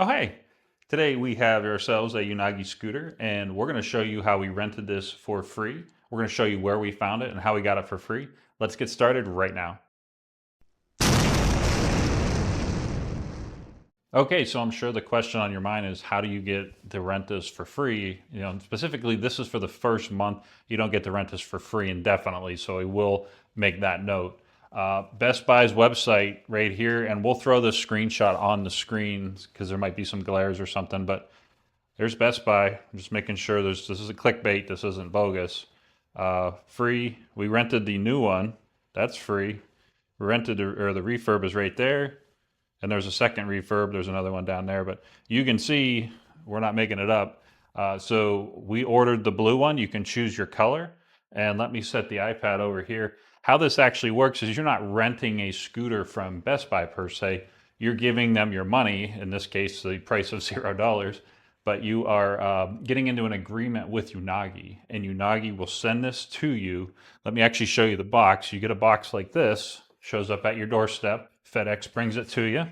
Oh, hey. Today we have ourselves a Unagi scooter, and we're going to show you how we rented this for free. We're going to show you where we found it and how we got it for free. Let's get started right now. Okay, so I'm sure the question on your mind is how do you get to rent this for free? Specifically, this is for the first month. You don't get to rent this for free indefinitely, so I will make that note. Best Buy's website right here, and we'll throw this screenshot on the screen because there might be some glares or something, but there's Best Buy. I'm just making sure this isn't clickbait. This isn't bogus. Free. We rented the new one. That's free. We rented or the refurb is right there, and there's a second refurb. There's another one down there, but you can see we're not making it up. So we ordered the blue one. You can choose your color, and let me set the iPad over here. How this actually works is you're not renting a scooter from Best Buy per se. You're giving them your money. In this case, the price of $0, but you are getting into an agreement with Unagi, and Unagi will send this to you. Let me actually show you the box. You get a box like this, shows up at your doorstep. FedEx brings it to you.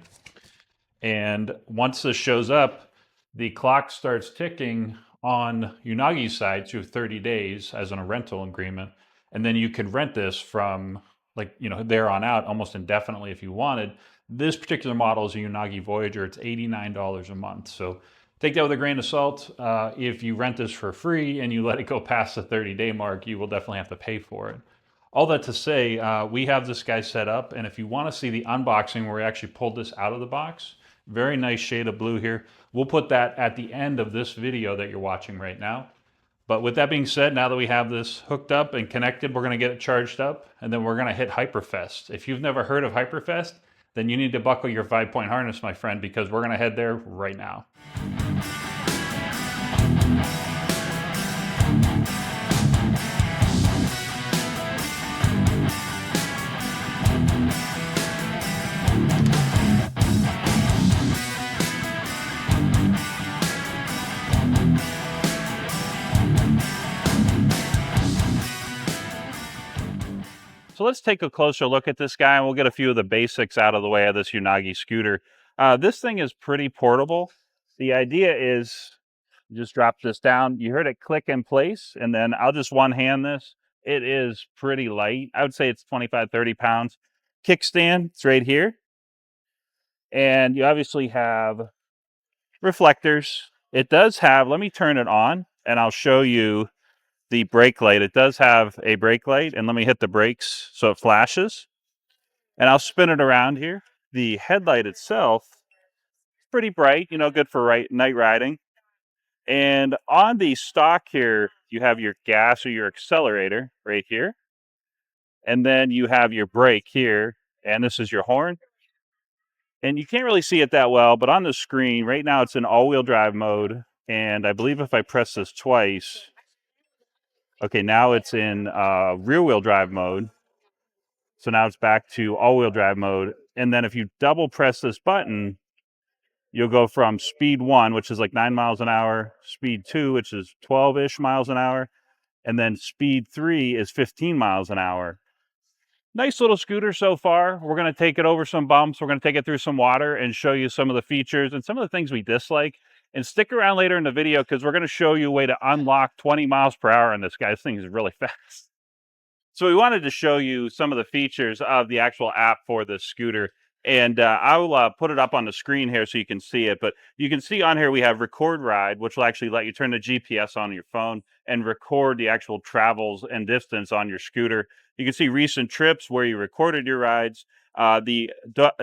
And once this shows up, the clock starts ticking on Unagi's side to 30 days as in a rental agreement. And then you can rent this from there on out almost indefinitely if you wanted. This particular model is a Unagi Voyager. It's $89 a month. So take that with a grain of salt. If you rent this for free and you let it go past the 30-day mark, you will definitely have to pay for it. All that to say, we have this guy set up, and if you want to see the unboxing where we actually pulled this out of the box, very nice shade of blue here. We'll put that at the end of this video that you're watching right now. But with that being said, now that we have this hooked up and connected, we're going to get it charged up, and then we're going to hit Hyperfest. If you've never heard of Hyperfest, then you need to buckle your 5-point harness, my friend, because we're going to head there right now. So let's take a closer look at this guy, and we'll get a few of the basics out of the way of this Unagi scooter. This thing is pretty portable. The idea is just drop this down. You heard it click in place, and then I'll just one hand this. It is pretty light. I would say it's 25, 30 pounds. Kickstand, it's right here. And you obviously have reflectors. It does have, let me turn it on, and I'll show you the brake light. It does have a brake light, and let me hit the brakes so it flashes. And I'll spin it around here. The headlight itself is pretty bright, good for night riding. And on the stock here, you have your gas or your accelerator right here. And then you have your brake here, and this is your horn. And you can't really see it that well, but on the screen, right now it's in all-wheel drive mode. And I believe if I press this twice, okay, now it's in rear-wheel drive mode. So now it's back to all-wheel drive mode. And then if you double press this button, you'll go from speed 1, which is like 9 miles an hour, speed 2, which is 12-ish miles an hour, and then speed 3 is 15 miles an hour. Nice little scooter so far. We're going to take it over some bumps. We're going to take it through some water and show you some of the features and some of the things we dislike. And stick around later in the video because we're going to show you a way to unlock 20 miles per hour on this guy. This thing is really fast. So we wanted to show you some of the features of the actual app for this scooter. And I'll put it up on the screen here so you can see it. But you can see on here we have Record Ride, which will actually let you turn the GPS on your phone and record the actual travels and distance on your scooter. You can see recent trips where you recorded your rides, the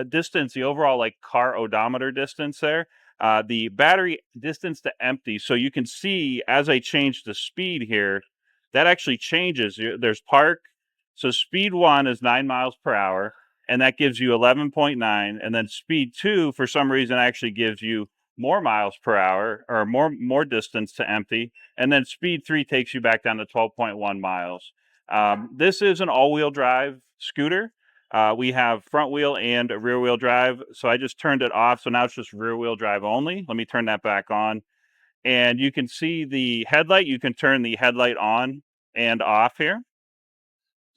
distance, the overall car odometer distance there, the battery distance to empty. So you can see as I change the speed here, that actually changes. There's park. So speed 1 is 9 miles per hour, and that gives you 11.9. And then speed 2, for some reason, actually gives you more miles per hour or more distance to empty. And then speed 3 takes you back down to 12.1 miles. This is an all-wheel drive scooter. We have front wheel and rear wheel drive. So I just turned it off. So now it's just rear wheel drive only. Let me turn that back on. And you can see the headlight. You can turn the headlight on and off here.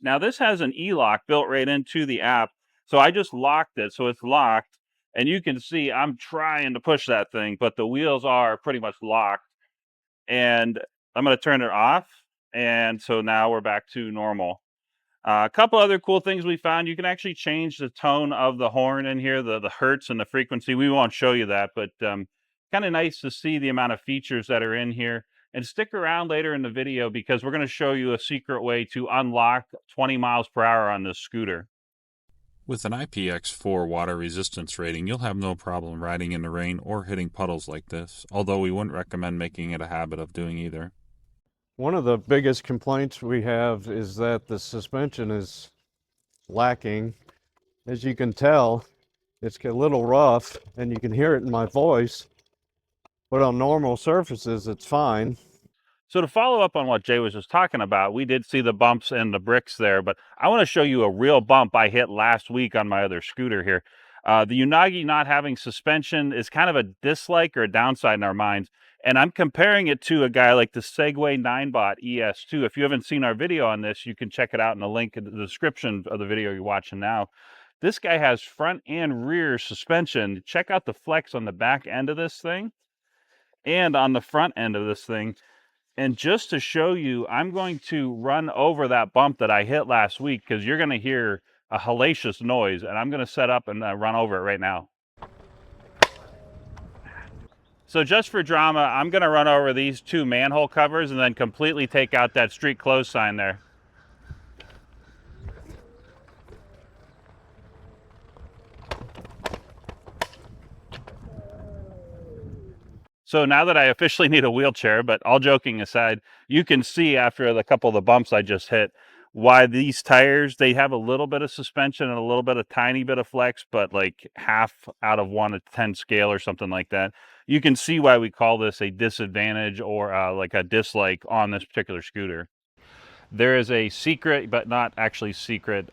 Now this has an e-lock built right into the app. So I just locked it. So it's locked. And you can see I'm trying to push that thing, but the wheels are pretty much locked. And I'm going to turn it off. And so now we're back to normal. A couple other cool things we found. You can actually change the tone of the horn in here, the hertz and the frequency. We won't show you that, but kind of nice to see the amount of features that are in here. And stick around later in the video because we're going to show you a secret way to unlock 20 miles per hour on this scooter. With an IPX4 water resistance rating, you'll have no problem riding in the rain or hitting puddles like this, although we wouldn't recommend making it a habit of doing either. One of the biggest complaints we have is that the suspension is lacking. As you can tell, it's a little rough, and you can hear it in my voice, but on normal surfaces, it's fine. So to follow up on what Jay was just talking about, we did see the bumps and the bricks there, but I want to show you a real bump I hit last week on my other scooter here. The Unagi not having suspension is kind of a dislike or a downside in our minds, and I'm comparing it to a guy like the Segway-Ninebot ES2. If you haven't seen our video on this, you can check it out in the link in the description of the video you're watching now. This guy has front and rear suspension. Check out the flex on the back end of this thing and on the front end of this thing. And just to show you, I'm going to run over that bump that I hit last week because you're going to hear a hellacious noise, and I'm going to set up and run over it right now. So just for drama, I'm going to run over these two manhole covers and then completely take out that street closed sign there. So now that I officially need a wheelchair, but all joking aside, you can see after the couple of the bumps I just hit why these tires, they have a little bit of suspension and a little bit of tiny bit of flex, but like half out of 1 to 10 scale or something like that. You can see why we call this a disadvantage or like a dislike on this particular scooter. There is a secret, but not actually secret,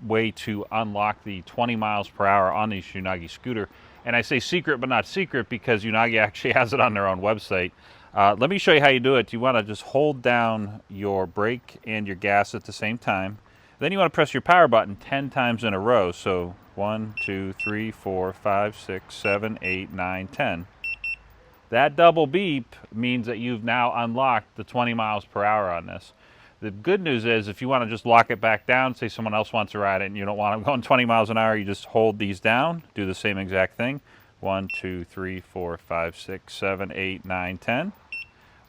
way to unlock the 20 miles per hour on the Unagi scooter. And I say secret, but not secret because Unagi actually has it on their own website. Let me show you how you do it. You want to just hold down your brake and your gas at the same time. Then you want to press your power button 10 times in a row. So 1, 2, 3, 4, 5, 6, 7, 8, 9, 10. That double beep means that you've now unlocked the 20 miles per hour on this. The good news is if you want to just lock it back down, say someone else wants to ride it and you don't want them going 20 miles an hour, you just hold these down, do the same exact thing. 1, 2, 3, 4, 5, 6, 7, 8, 9, 10.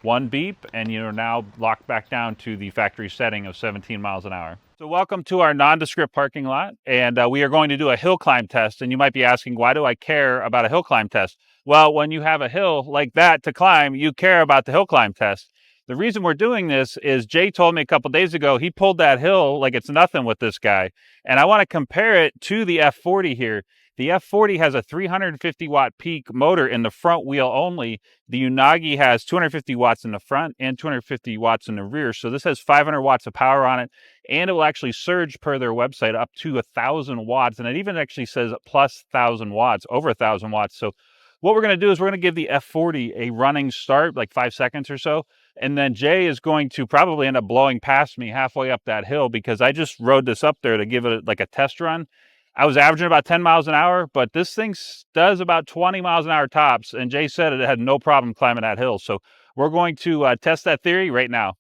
One beep, and you're now locked back down to the factory setting of 17 miles an hour. So welcome to our nondescript parking lot, and we are going to do a hill climb test. And you might be asking, why do I care about a hill climb test? Well, when you have a hill like that to climb, you care about the hill climb test. The reason we're doing this is Jay told me a couple days ago he pulled that hill like it's nothing with this guy. And I want to compare it to the F40 here. The F40 has a 350 watt peak motor in the front wheel only. The Unagi has 250 watts in the front and 250 watts in the rear. So this has 500 watts of power on it, and it will actually surge per their website up to 1,000 watts. And it even actually says plus 1,000 watts, over 1,000 watts. So what we're going to do is we're going to give the F40 a running start, like 5 seconds or so. And then Jay is going to probably end up blowing past me halfway up that hill because I just rode this up there to give it like a test run. I was averaging about 10 miles an hour, but this thing does about 20 miles an hour tops. And Jay said it had no problem climbing that hill. So we're going to test that theory right now.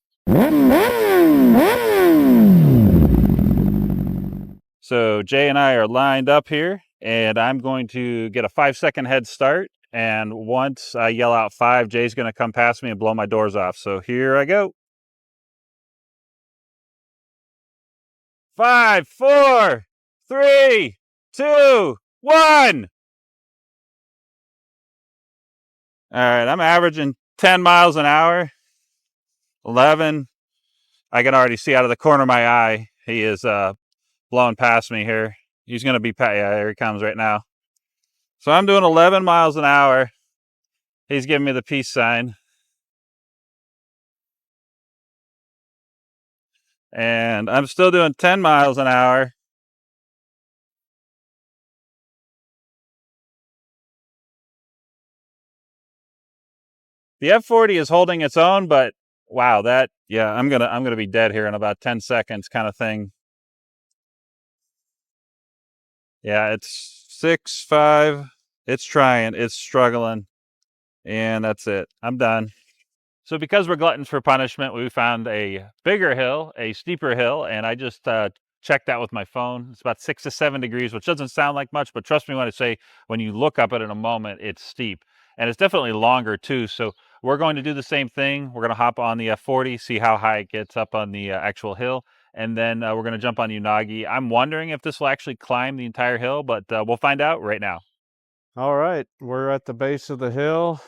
So Jay and I are lined up here, and I'm going to get a 5-second head start. And once I yell out 5, Jay's going to come past me and blow my doors off. So here I go. 5, 4, 3, 2, 1. All right, I'm averaging 10 miles an hour. 11. I can already see out of the corner of my eye. He is blowing past me here. He's going to be, yeah, here he comes right now. So I'm doing 11 miles an hour. He's giving me the peace sign. And I'm still doing 10 miles an hour. The F40 is holding its own, but wow, that, yeah, I'm gonna be dead here in about 10 seconds kind of thing. Yeah, it's 6, 5. It's trying. It's struggling. And that's it. I'm done. So because we're gluttons for punishment, we found a bigger hill, a steeper hill, and I just checked that with my phone. It's about 6 to 7 degrees, which doesn't sound like much, but trust me when I say, when you look up at it in a moment, it's steep. And it's definitely longer too. So we're going to do the same thing. We're going to hop on the F40, see how high it gets up on the actual hill. And then we're going to jump on Unagi. I'm wondering if this will actually climb the entire hill, but we'll find out right now. All right, we're at the base of the hill.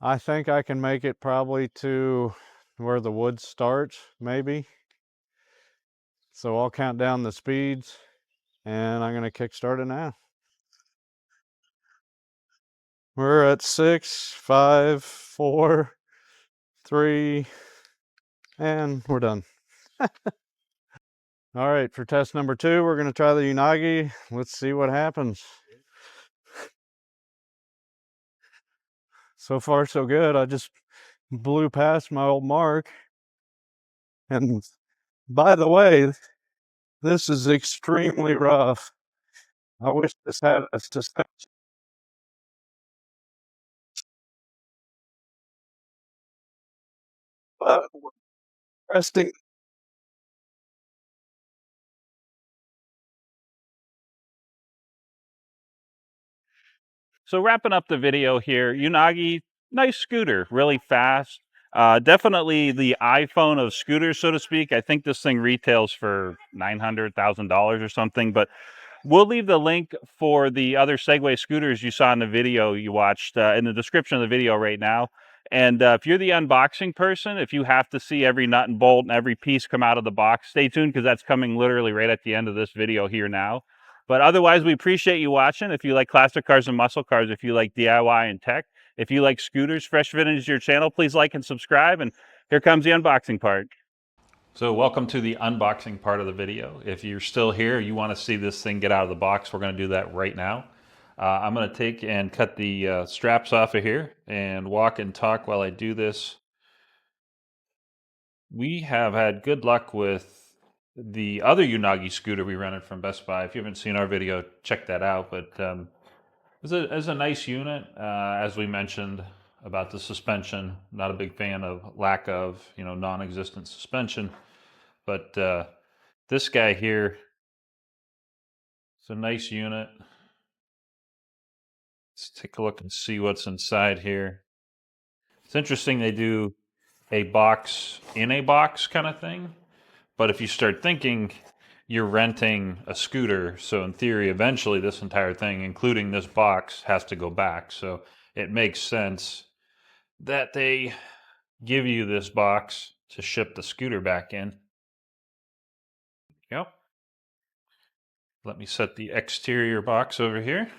I think I can make it probably to where the woods start, maybe. So I'll count down the speeds and I'm going to kickstart it now. We're at 6, 5, 4, 3, and we're done. All right, for test number 2, we're going to try the Unagi. Let's see what happens. So far, so good. I just blew past my old mark. And by the way, this is extremely rough. I wish this had a suspension. But resting. So wrapping up the video here, Unagi, nice scooter, really fast. Definitely the iPhone of scooters, so to speak. I think this thing retails for $900,000 or something, but we'll leave the link for the other Segway scooters you saw in the video you watched in the description of the video right now. And if you're the unboxing person, if you have to see every nut and bolt and every piece come out of the box, stay tuned because that's coming literally right at the end of this video here now. But otherwise, we appreciate you watching. If you like classic cars and muscle cars, if you like DIY and tech, if you like scooters, Fresh Vintage is your channel, please like and subscribe. And here comes the unboxing part. So welcome to the unboxing part of the video. If you're still here, you want to see this thing get out of the box, we're going to do that right now. I'm going to take and cut the straps off of here and walk and talk while I do this. We have had good luck with the other Unagi scooter we rented from Best Buy. If you haven't seen our video, check that out. But it's a nice unit, as we mentioned about the suspension. Not a big fan of lack of, non-existent suspension. But this guy here, it's a nice unit. Let's take a look and see what's inside here. It's interesting they do a box in a box kind of thing. But if you start thinking you're renting a scooter, so in theory, eventually this entire thing, including this box, has to go back. So it makes sense that they give you this box to ship the scooter back in. Yep. Let me set the exterior box over here.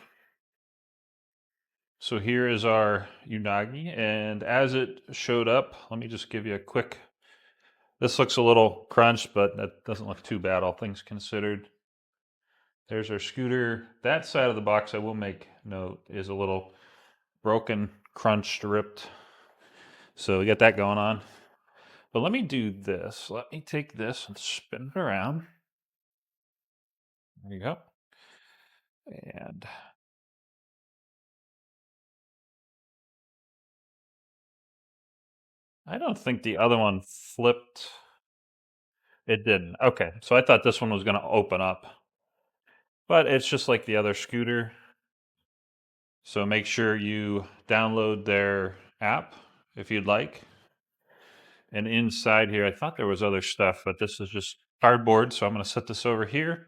So here is our Unagi, and as it showed up, let me just give you a quick. This looks a little crunched, but that doesn't look too bad, all things considered. There's our scooter. That side of the box, I will make note, is a little broken, crunched, ripped. So we got that going on. But let me do this. Let me take this and spin it around. There you go. And I don't think the other one flipped. It didn't. Okay, so I thought this one was going to open up. But it's just like the other scooter. So make sure you download their app if you'd like. And inside here, I thought there was other stuff, but this is just cardboard. So I'm going to set this over here.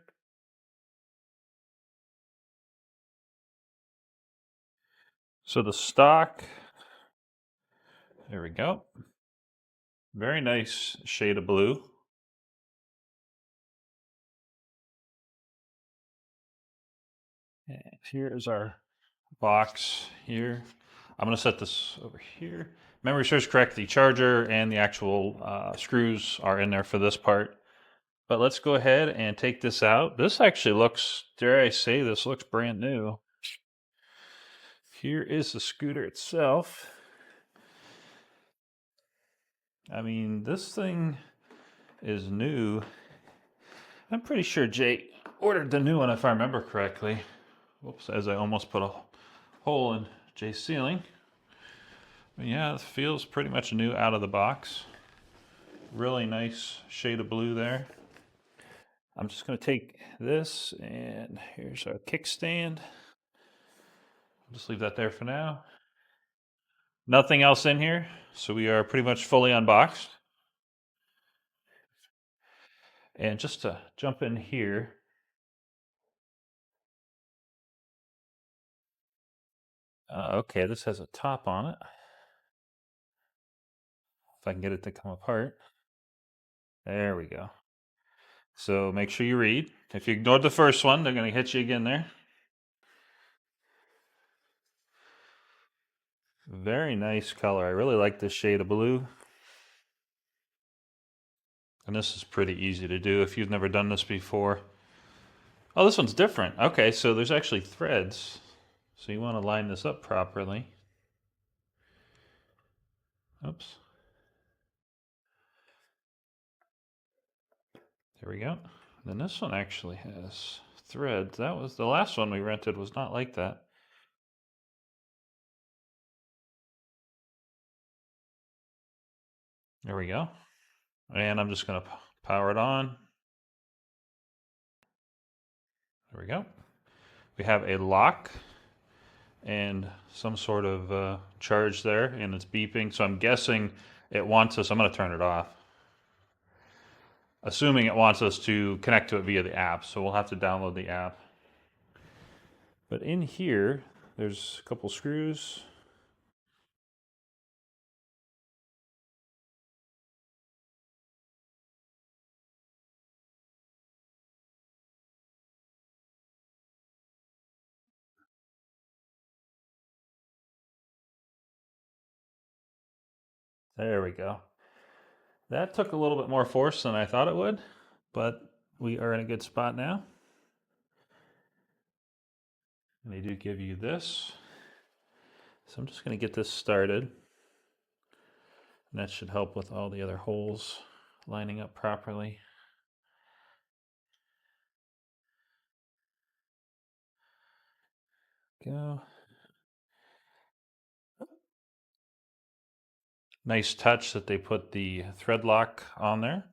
So the stock, there we go. Very nice shade of blue. And here is our box here. I'm going to set this over here. Memory serves correct, the charger and the actual screws are in there for this part. But let's go ahead and take this out. This actually looks, dare I say, this looks brand new. Here is the scooter itself. I mean, this thing is new. I'm pretty sure Jay ordered the new one if I remember correctly. Whoops, as I almost put a hole in Jay's ceiling. But yeah, it feels pretty much new out of the box. Really nice shade of blue there. I'm just going to take this, and here's our kickstand. I'll just leave that there for now. Nothing else in here, so we are pretty much fully unboxed. And just to jump in here, okay, this has a top on it. If I can get it to come apart. There we go. So make sure you read. If you ignored the first one, they're going to hit you again there. Very nice color. I really like this shade of blue. And this is pretty easy to do if you've never done this before. Oh, this one's different. Okay, so there's actually threads. So you want to line this up properly. Oops. There we go. Then this one actually has threads. That was the last one we rented was not like that. There we go. And I'm just going to power it on. There we go. We have a lock and some sort of charge there, and it's beeping. So I'm guessing it wants us, I'm going to turn it off. Assuming it wants us to connect to it via the app, so we'll have to download the app. But in here, there's a couple screws. There we go. That took a little bit more force than I thought it would, but we are in a good spot now. And they do give you this. So I'm just going to get this started. And that should help with all the other holes lining up properly. Go. Nice touch that they put the thread lock on there.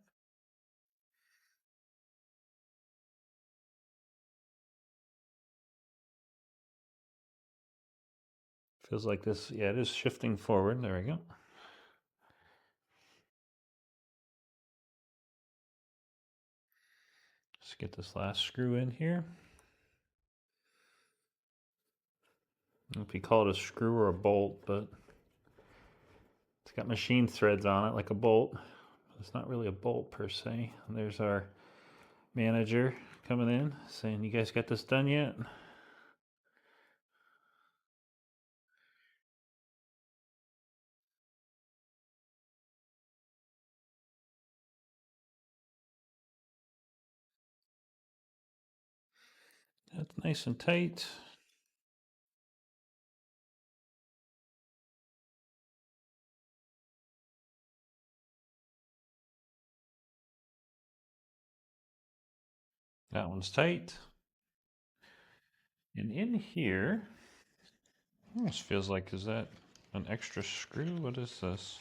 Feels like this, yeah, it is shifting forward. There we go. Let's get this last screw in here. I don't know if you call it a screw or a bolt, but it's got machine threads on it like a bolt. It's not really a bolt per se. And there's our manager coming in saying, "You guys got this done yet?" That's nice and tight. That one's tight. And in here, almost feels like, is that an extra screw? What is this?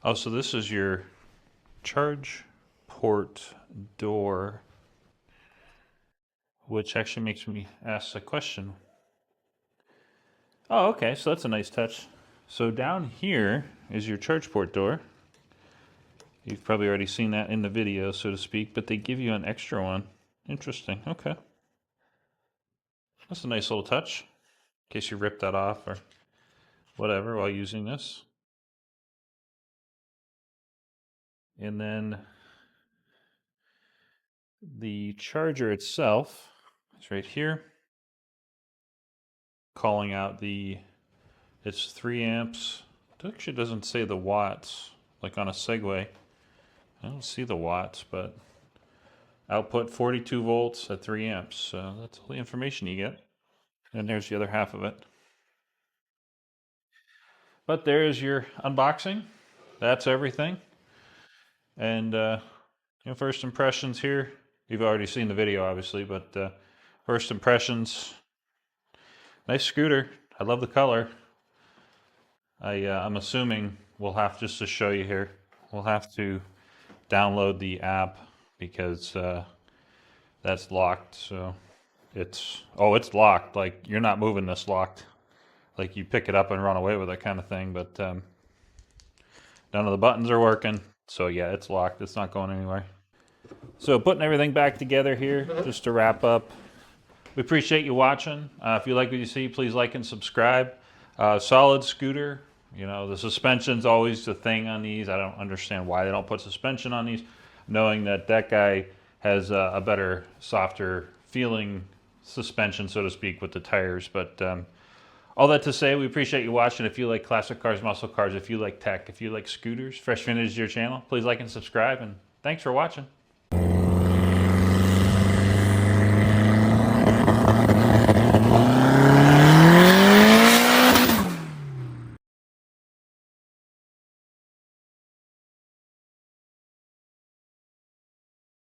Oh, so this is your charge port door, which actually makes me ask a question. Oh, okay, so that's a nice touch. So down here is your charge port door. You've probably already seen that in the video, so to speak, but they give you an extra one. Interesting, okay. That's a nice little touch, in case you rip that off or whatever while using this. And then the charger itself is right here, calling out it's 3 amps. It actually doesn't say the watts, like on a Segway. I don't see the watts, but output 42 volts at 3 amps. So that's all the information you get. And there's the other half of it. But there's your unboxing. That's everything. And First impressions here. You've already seen the video, obviously, but first impressions. Nice scooter. I love the color. I'm assuming we'll have, just to show you here, we'll have to download the app because that's locked. So it's locked. Like, you're not moving this locked. Like, you pick it up and run away with it kind of thing. But none of the buttons are working. So yeah, it's locked. It's not going anywhere. So putting everything back together here, just to wrap up. We appreciate you watching. If you like what you see, please like and subscribe. Solid scooter. You know, the suspension's always the thing on these. I don't understand why they don't put suspension on these, knowing that that guy has a better, softer feeling suspension, so to speak, with the tires. But all that to say, we appreciate you watching. If you like classic cars, muscle cars, if you like tech, if you like scooters, Fresh Vintage is your channel. Please like and subscribe, and thanks for watching.